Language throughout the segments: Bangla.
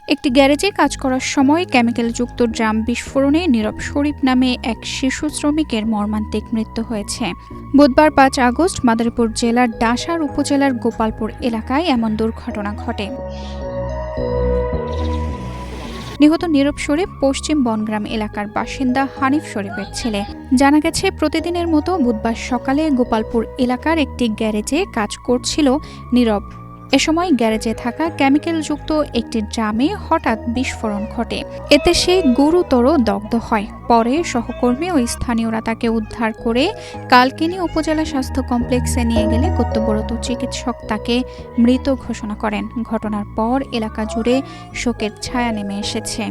একটি গ্যারেজে কাজ করার সময় কেমিক্যালযুক্ত ড্রাম বিস্ফোরণে নীরব শরীফ নামে এক শিশু শ্রমিকের মর্মান্তিক মৃত্যু হয়েছে। বুধবার ৫ আগস্ট মাদারীপুর জেলার ডাসার উপজেলার গোপালপুর এলাকায় এমন দুর্ঘটনা ঘটে। নিহত নীরব শরীফ পশ্চিম বনগ্রাম এলাকার বাসিন্দা হানিফ শরীফের ছেলে। জানা গেছে, প্রতিদিনের মতো বুধবার সকালে গোপালপুর এলাকার একটি গ্যারেজে কাজ করছিল নীরব। এ সময় গ্যারেজে থাকা কেমিক্যালযুক্ত একটি ড্রামে হঠাৎ বিস্ফোরণ ঘটে। এতে সে গুরুতর দগ্ধ হয়। পরে সহকর্মী ও স্থানীয়রা তাকে উদ্ধার করে কালকিনি উপজেলা স্বাস্থ্য কমপ্লেক্সে নিয়ে গেলে কর্তব্যরত চিকিৎসক তাকে মৃত ঘোষণা করেন। ঘটনার পর এলাকা জুড়ে শোকের ছায়া নেমে এসেছে।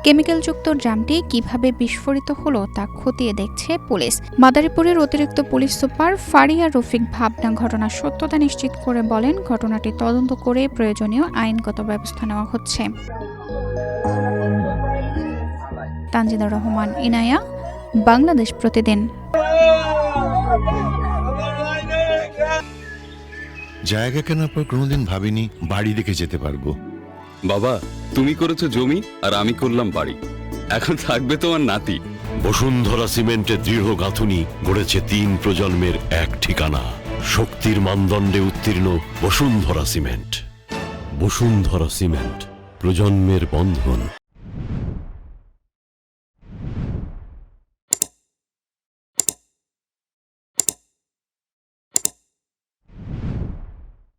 কেমিক্যালযুক্ত ড্রামটি কিভাবে বিস্ফোরিত হলো তা খতিয়ে দেখছে পুলিশ। মাদারীপুরের অতিরিক্ত পুলিশ সুপার ফারিয়া রফিক ভাবনা ঘটনার সত্যতা নিশ্চিত করে বলেন, ঘটনাটি তদন্ত করে প্রয়োজনীয় আইনগত ব্যবস্থা নেওয়া হচ্ছে। তানজিদা রহমান ইনায়া, বাংলাদেশ প্রতিদিন। জায়গা কেনার পর কোনোদিন ভাবিনি বাড়ি দেখে যেতে পারবো। বাবা, তুমি করেছো জমি আর আমি করলাম বাড়ি। এখন থাকবে তোমার নাতি। বসুন্ধরা সিমেন্টের দৃঢ় গাঁথুনি গড়েছে ৩ প্রজন্মের এক ঠিকানা। শক্তির মানদণ্ডে উত্তীর্ণ বসুন্ধরা সিমেন্ট। বসুন্ধরা সিমেন্ট, প্রজন্মের বন্ধন।